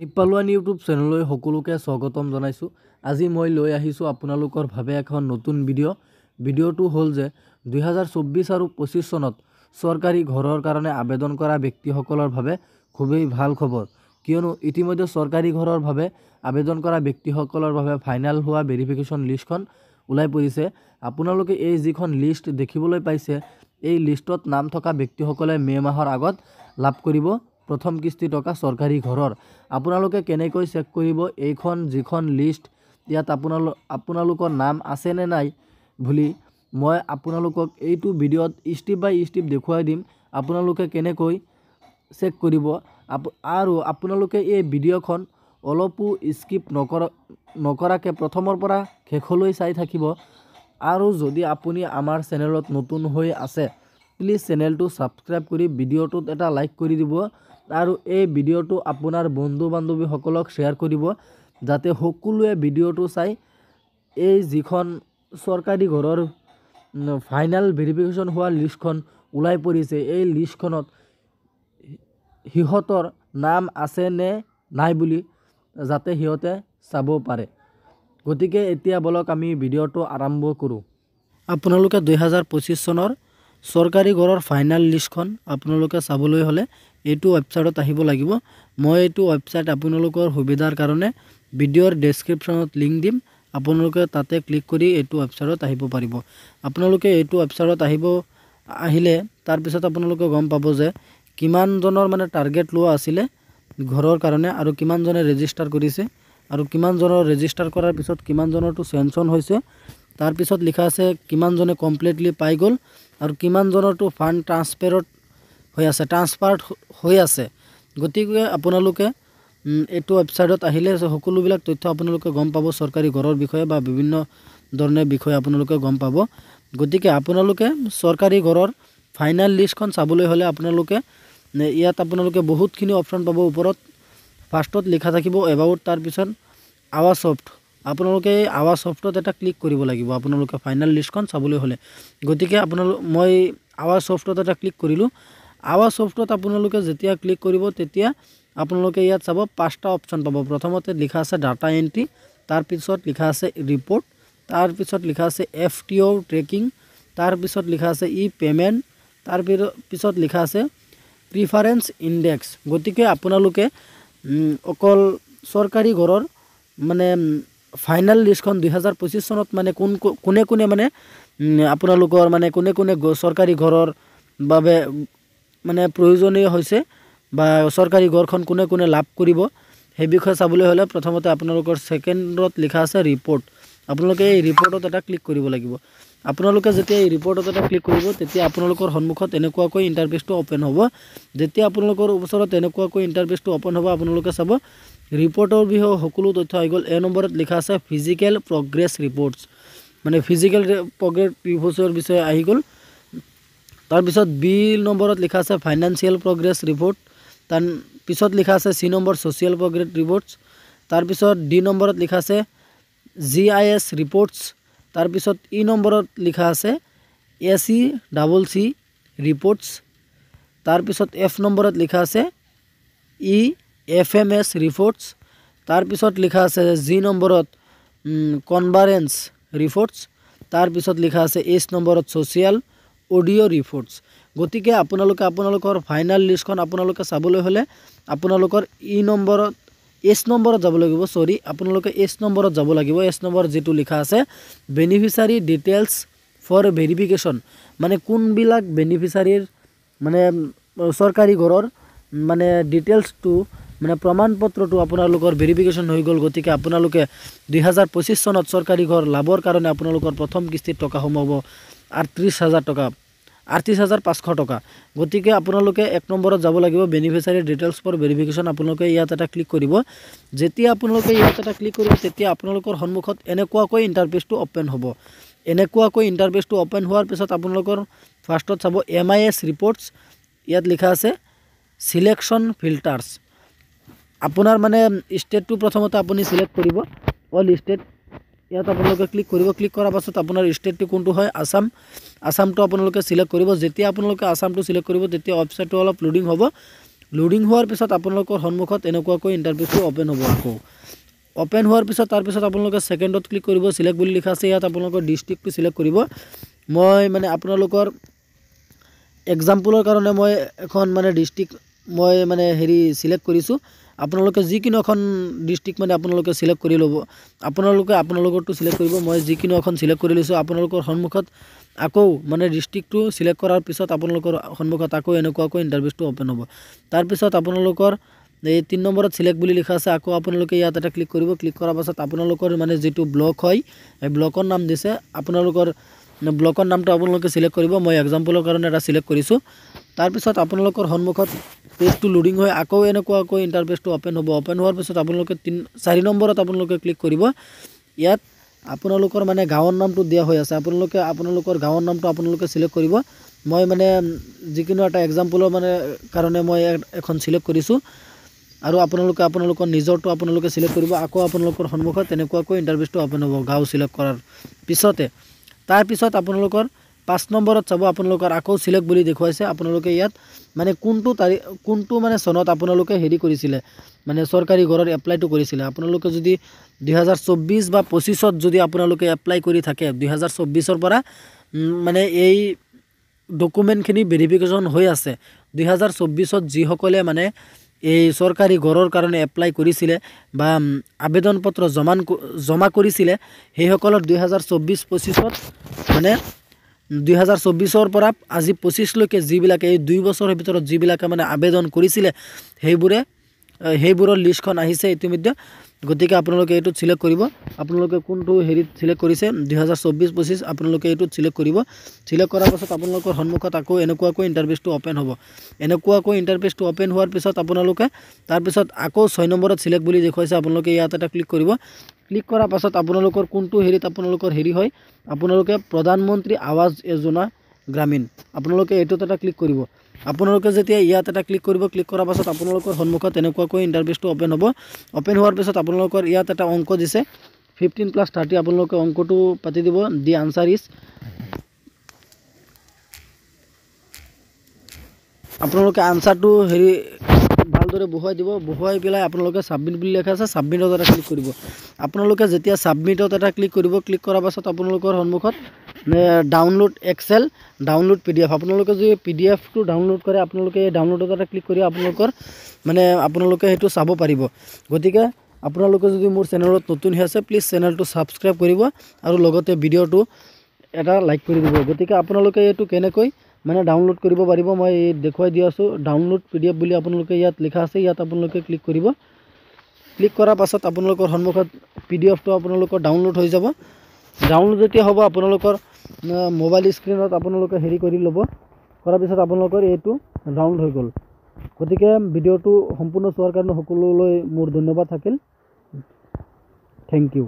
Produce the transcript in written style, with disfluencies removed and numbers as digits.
নিপালৱান YouTube চেনেললৈ সকলোকে স্বাগতম জনাইছোঁ। আজি মই লৈ আহিছোঁ আপোনালোকৰ ভাৱে এখন নতুন ভিডিঅ'টো হ'ল যে 2024 আৰু 25 চনত চৰকাৰী ঘৰৰ কাৰণে আবেদন কৰা ব্যক্তিসকলৰ ভাৱে খুবেই ভাল খবৰ, কিয়নো ইতিমধ্যে চৰকাৰী ঘৰৰ ভাৱে আবেদন কৰা ব্যক্তিসকলৰ ভাৱে ফাইনেল হোৱা ভেৰিফিকেশ্যন লিষ্টখন ওলাই পৰিছে। আপোনালোকে এই যিখন লিষ্ট দেখিবলৈ পাইছে, এই লিষ্টত নাম থকা ব্যক্তিসকলে মে' মাহৰ আগত লাভ কৰিব প্ৰথম কিস্তি টকা চৰকাৰী ঘৰৰ। আপোনালোকে কেনেকৈ চেক কৰিব এইখন যিখন লিষ্ট, ইয়াত আপোনালোকৰ নাম আছে নে নাই বুলি মই আপোনালোকক এইটো ভিডিঅ'ত ষ্টেপ বাই ষ্টেপ দেখুৱাই দিম। আপোনালোকে কেনেকৈ চেক কৰিব আৰু আপোনালোকে এই ভিডিঅ'খন অলপো স্কিপ নকৰাকৈ প্ৰথমৰ পৰা শেষলৈ চাই থাকিব। আৰু যদি আপুনি আমাৰ চেনেলত নতুন হৈ আছে, প্লিজ চেনেলটো ছাবস্ক্ৰাইব কৰি ভিডিঅ'টোত এটা লাইক কৰি দিব আৰু এই ভিডিঅ'টো আপোনাৰ বন্ধু বান্ধৱীসকলক শ্বেয়াৰ কৰিব, যাতে সকলোৱে ভিডিঅ'টো চাই এই যিখন চৰকাৰী ঘৰৰ ফাইনেল ভেৰিফিকেশ্যন হোৱা লিষ্টখন ওলাই পৰিছে, এই লিষ্টখনত সিহঁতৰ নাম আছে নে নাই বুলি যাতে সিহঁতে চাব পাৰে। গতিকে এতিয়া বলক আমি ভিডিঅ'টো আৰম্ভ কৰোঁ। আপোনালোকে 2025 চনৰ চৰকাৰী ঘৰৰ ফাইনেল লিষ্টখন আপোনালোকে চাবলৈ হ'লে এইটো ৱেবছাইটত আহিব লাগিব। মই এইটো ৱেবছাইট আপোনালোকৰ সুবিধাৰ কাৰণে ভিডিঅ'ৰ ডেছক্ৰিপশ্যনত লিংক দিম, আপোনালোকে তাতে ক্লিক কৰি এইটো ৱেবছাইটত আহিব পাৰিব। আপোনালোকে এইটো ৱেবছাইটত আহিলে তাৰপিছত আপোনালোকে গম পাব যে কিমানজনৰ মানে টাৰ্গেট লোৱা আছিলে ঘৰৰ কাৰণে আৰু কিমানজনে ৰেজিষ্টাৰ কৰিছে আৰু কিমানজনৰ ৰেজিষ্টাৰ কৰাৰ পিছত কিমানজনৰটো চেংচন হৈছে। তাৰপিছত লিখা আছে কিমানজনে কমপ্লিটলি পাই গ'ল আৰু কিমানজনৰটো ফাণ্ড ট্ৰান্সফাৰ্ড হৈ আছে। গতিকে আপোনালোকে এইটো ৱেবছাইটত আহিলে সকলোবিলাক তথ্য আপোনালোকে গম পাব, চৰকাৰী ঘৰৰ বিষয়ে বা বিভিন্ন ধৰণৰ বিষয়ে আপোনালোকে গম পাব। গতিকে আপোনালোকে চৰকাৰী ঘৰৰ ফাইনেল লিষ্টখন চাবলৈ হ'লে ইয়াত আপোনালোকে বহুতখিনি অপশ্যন পাব। ওপৰত ফাৰ্ষ্টত লিখা থাকিব এবাউট, তাৰপিছত আৱাৰ ছফ্ট। আপোনালোকে এই আৱাৰ ছফ্টত এটা ক্লিক কৰিব লাগিব আপোনালোকে ফাইনেল লিষ্টখন চাবলৈ হ'লে। গতিকে মই আৱাৰ ছফ্টত এটা ক্লিক কৰিলোঁ। আৱাৰ ছফ্টত আপোনালোকে যেতিয়া ক্লিক কৰিব তেতিয়া আপোনালোকে ইয়াত চাব 5টা অপশ্যন পাব। প্ৰথমতে লিখা আছে ডাটা এণ্ট্ৰি, তাৰপিছত লিখা আছে ৰিপৰ্ট, তাৰপিছত লিখা আছে FTO ট্ৰেকিং, তাৰপিছত লিখা আছে পে'মেণ্ট, তাৰপিছত লিখা আছে প্ৰিফাৰেঞ্চ ইণ্ডেক্স। গতিকে আপোনালোকে অকল চৰকাৰী ঘৰৰ মানে ফাইনেল লিষ্টখন 2025 চনত মানে কোনে মানে আপোনালোকৰ মানে কোনে চৰকাৰী ঘৰৰ বাবে মানে প্ৰয়োজনীয় হৈছে বা চৰকাৰী ঘৰখন কোনে লাভ কৰিব, সেই বিষয়ে চাবলৈ হ'লে প্ৰথমতে আপোনালোকৰ ছেকেণ্ডত লিখা আছে ৰিপৰ্ট। আপোনালোকে এই ৰিপৰ্টত এটা ক্লিক কৰিব লাগিব। আপোনালোকে যেতিয়া এই ৰিপৰ্টত এটা ক্লিক কৰিব তেতিয়া আপোনালোকৰ সন্মুখত এনেকুৱাকৈ ইণ্টাৰফেচটো অ'পেন হ'ব। যেতিয়া আপোনালোকৰ ওচৰত এনেকুৱাকৈ ইণ্টাৰফেচটো অ'পেন হ'ব, আপোনালোকে চাব ৰিপৰ্টৰ বিষয়ে সকলো তথ্য আহি গ'ল। নম্বৰত লিখা আছে ফিজিকেল প্ৰগ্ৰেছ ৰিপৰ্টছ, মানে ফিজিকেল প্ৰগ্ৰেছ ৰিপৰ্টছৰ বিষয়ে আহি গ'ল। তাৰপিছত নম্বৰত লিখা আছে ফাইনেন্সিয়েল প্ৰগ্ৰেছ ৰিপৰ্ট, তাৰপিছত লিখা আছে নম্বৰ ছ'চিয়েল প্ৰগ্ৰেছ ৰিপৰ্টছ, তাৰপিছত নম্বৰত লিখা আছে GIS ৰিপৰ্টছ, তাৰপিছত নম্বৰত লিখা আছে SECC ৰিপৰ্টছ, তাৰপিছত নম্বৰত লিখা আছে FMS ৰিপৰ্টছ, তাৰপিছত লিখা আছে নম্বৰত কনভাৰেঞ্চ ৰিপৰ্টছ, তাৰপিছত লিখা আছে নম্বৰত ছ'চিয়েল অডিঅ' ৰিপৰ্টছ। গতিকে আপোনালোকৰ ফাইনেল লিষ্টখন আপোনালোকে চাবলৈ হ'লে আপোনালোকৰ নম্বৰত যাব লাগিব। আপোনালোকে নম্বৰত যাব লাগিব। নম্বৰত যিটো লিখা আছে বেনিফিচাৰী ডিটেইলছ ফৰ ভেৰিফিকেশ্যন, মানে কোনবিলাক বেনিফিচাৰীৰ মানে চৰকাৰী ঘৰৰ মানে ডিটেইলছটো মানে প্ৰমাণপত্ৰটো আপোনালোকৰ ভেৰিফিকেশ্যন হৈ গ'ল। গতিকে আপোনালোকে 2025 চনত চৰকাৰী ঘৰ লাভৰ কাৰণে আপোনালোকৰ প্ৰথম কিস্তিত টকা সোমাব 38,500 টকা। গতিকে আপোনালোকে 1 নম্বৰত যাব লাগিব বেনিফিচাৰী ডিটেইলছ ফৰ ভেৰিফিকেশ্যন। আপোনালোকে ইয়াত এটা ক্লিক কৰিব। যেতিয়া আপোনালোকে ইয়াত এটা ক্লিক কৰিব তেতিয়া আপোনালোকৰ সন্মুখত এনেকুৱাকৈ ইণ্টাৰফেচটো অ'পেন হ'ব। এনেকুৱাকৈ ইণ্টাৰফেচটো অ'পেন হোৱাৰ পিছত আপোনালোকৰ ফাৰ্ষ্টত চাব MIS ৰিপৰ্টছ, ইয়াত লিখা আছে চিলেকশ্যন ফিল্টাৰ্ছ। আপোনাৰ মানে ষ্টেটটো প্ৰথমতে আপুনি চিলেক্ট কৰিব, অল ষ্টেট। ইয়াত আপোনালোকে ক্লিক কৰিব। ক্লিক কৰাৰ পাছত আপোনাৰ ষ্টেটটো কোনটো হয়, আসামটো আপোনালোকে চিলেক্ট কৰিব। যেতিয়া আপোনালোকে আসামটো চিলেক্ট কৰিব তেতিয়া ৱেবছাইটটো অলপ লোডিং হ'ব। লোডিং হোৱাৰ পিছত আপোনালোকৰ সন্মুখত এনেকুৱাকৈ ইণ্টাৰফেচটো অ'পেন হ'ব। আকৌ অ'পেন হোৱাৰ পিছত তাৰপিছত আপোনালোকে ছেকেণ্ডত ক্লিক কৰিব, চিলেক্ট বুলি লিখা আছে, ইয়াত আপোনালোকৰ ডিষ্ট্ৰিক্টটো চিলেক্ট কৰিব। মই মানে আপোনালোকৰ এক্সাম্পলৰ কাৰণে মই এখন মানে ডিষ্ট্ৰিক্ট মই মানে চিলেক্ট কৰিছোঁ। আপোনালোকে যিকোনো এখন ডিষ্ট্ৰিক্ট মানে আপোনালোকে চিলেক্ট কৰি ল'ব, আপোনালোকৰটো চিলেক্ট কৰিব। মই যিকোনো এখন চিলেক্ট কৰি লৈছোঁ। আপোনালোকৰ সন্মুখত আকৌ মানে ডিষ্ট্ৰিক্টটো চিলেক্ট কৰাৰ পিছত আপোনালোকৰ সন্মুখত আকৌ এনেকুৱাকৈ ইণ্টাৰফেচটো অ'পেন হ'ব। তাৰপিছত আপোনালোকৰ এই 3 নম্বৰত চিলেক্ট বুলি লিখা আছে, আকৌ আপোনালোকে ইয়াত এটা ক্লিক কৰিব। ক্লিক কৰাৰ পাছত আপোনালোকৰ মানে যিটো ব্লক হয় এই ব্লকৰ নাম দিছে, আপোনালোকৰ ব্লকৰ নামটো আপোনালোকে চিলেক্ট কৰিব। মই এক্সাম্পলৰ কাৰণে এটা চিলেক্ট কৰিছোঁ। তাৰপিছত আপোনালোকৰ সন্মুখত পেজটো লোডিং হৈ আকৌ এনেকুৱাকৈ ইণ্টাৰফেচটো অ'পেন হ'ব। অ'পেন হোৱাৰ পিছত আপোনালোকে 4 নম্বৰত আপোনালোকে ক্লিক কৰিব। ইয়াত আপোনালোকৰ মানে গাঁৱৰ নামটো দিয়া হৈ আছে, আপোনালোকৰ গাঁৱৰ নামটো আপোনালোকে চিলেক্ট কৰিব। মই মানে যিকোনো এটা এক্সাম্পলৰ মানে কাৰণে মই এখন চিলেক্ট কৰিছোঁ, আৰু আপোনালোকৰ নিজৰটো আপোনালোকে চিলেক্ট কৰিব। আকৌ আপোনালোকৰ সন্মুখত তেনেকুৱাকৈ ইণ্টাৰফেচটো অ'পেন হ'ব গাঁও চিলেক্ট কৰাৰ পিছতে। তাৰপিছত আপোনালোকৰ 5 নম্বৰত চাব, আপোনালোকৰ আকৌ চিলেক্ট বুলি দেখুৱাইছে। আপোনালোকে ইয়াত মানে কোনটো মানে চনত আপোনালোকে কৰিছিলে, মানে চৰকাৰী ঘৰৰ এপ্লাইটো কৰিছিলে। আপোনালোকে যদি 2024 বা 25ত যদি আপোনালোকে এপ্লাই কৰি থাকে, 2024ৰ পৰা মানে এই ডকুমেণ্টখিনি ভেৰিফিকেশ্যন হৈ আছে। 2024ত যিসকলে মানে এই চৰকাৰী ঘৰৰ কাৰণে এপ্লাই কৰিছিলে বা আবেদন পত্ৰ জমা কৰিছিলে, সেইসকলৰ 2024-25ত মানে 2024ৰ পৰা আজি 25লৈকে যিবিলাকে এই 2 বছৰৰ ভিতৰত যিবিলাকে মানে আবেদন কৰিছিলে, সেইবোৰৰ লিষ্টখন আহিছে ইতিমধ্যে। গতিকে আপোনালোকে এইটোত চিলেক্ট কৰিব। আপোনালোকে কোনটো চিলেক্ট কৰিছে 2024-25 আপোনালোকে এইটোত চিলেক্ট কৰিব। চিলেক্ট কৰাৰ পাছত আপোনালোকৰ সন্মুখত আকৌ এনেকুৱাকৈ ইণ্টাৰফেচটো অ'পেন হ'ব। এনেকুৱাকৈ ইণ্টাৰফেচটো অ'পেন হোৱাৰ পিছত আপোনালোকে তাৰপিছত আকৌ 6 নম্বৰত চিলেক্ট বুলি দেখুৱাইছে, আপোনালোকে ইয়াত এটা ক্লিক কৰিব। ক্লিক কৰাৰ পাছত আপোনালোকৰ কোনটো আপোনালোকৰ হয়, আপোনালোকে প্ৰধানমন্ত্ৰী আৱাস যোজনা গ্ৰামীণ, আপোনালোকে এইটোত এটা ক্লিক কৰিব। আপোনালোকে যেতিয়া ইয়াত এটা ক্লিক কৰিব, ক্লিক কৰাৰ পাছত আপোনালোকৰ সন্মুখত এনেকুৱাকৈ ইণ্টাৰফেচটো অ'পেন হ'ব। অ'পেন হোৱাৰ পিছত আপোনালোকৰ ইয়াত এটা অংক দিছে 15+30, আপোনালোকে অংকটো পাতি দিব। দি আনচাৰ ইজ, আপোনালোকে আনচাৰটো ভালদৰে বহুৱাই দিব। বহুৱাই পেলাই আপোনালোকে ছাবমিট বুলি লিখা আছে, ছাবমিটত এটা ক্লিক কৰিব। আপোনালোকে যেতিয়া ছাবমিটত এটা ক্লিক কৰিব, ক্লিক কৰাৰ পাছত আপোনালোকৰ সন্মুখত ডাউনলোড এক্সেল, ডাউনলোড PDF, আপোনালোকে যদি PDFটো ডাউনলোড কৰে, আপোনালোকে এই ডাউনলোডত এটা ক্লিক কৰি আপোনালোকে সেইটো চাব পাৰিব। গতিকে আপোনালোকে যদি মোৰ চেনেলত নতুন হৈ আছে, প্লিজ চেনেলটো ছাবস্ক্ৰাইব কৰিব আৰু লগতে ভিডিঅ'টো এটা লাইক কৰি দিব। গতিকে আপোনালোকে এইটো কেনেকৈ মানে ডাউনলোড কৰিব পাৰিব মই দেখুৱাই দি আছোঁ। ডাউনলোড PDF বুলি আপোনালোকে ইয়াত লিখা আছে, ইয়াত আপোনালোকে ক্লিক কৰিব। ক্লিক কৰাৰ পাছত আপোনালোকৰ সন্মুখত PDFটো আপোনালোকৰ ডাউনলোড হৈ যাব। ডাউনলোড যেতিয়া হ'ব, আপোনালোকৰ মোবাইল স্ক্ৰীনত আপোনালোকে কৰি ল'ব। কৰাৰ পিছত আপোনালোকৰ এইটো ডাউনলোড হৈ গ'ল। গতিকে ভিডিঅ'টো সম্পূৰ্ণ চোৱাৰ কাৰণে সকলোলৈ মোৰ ধন্যবাদ থাকিল। Thank U.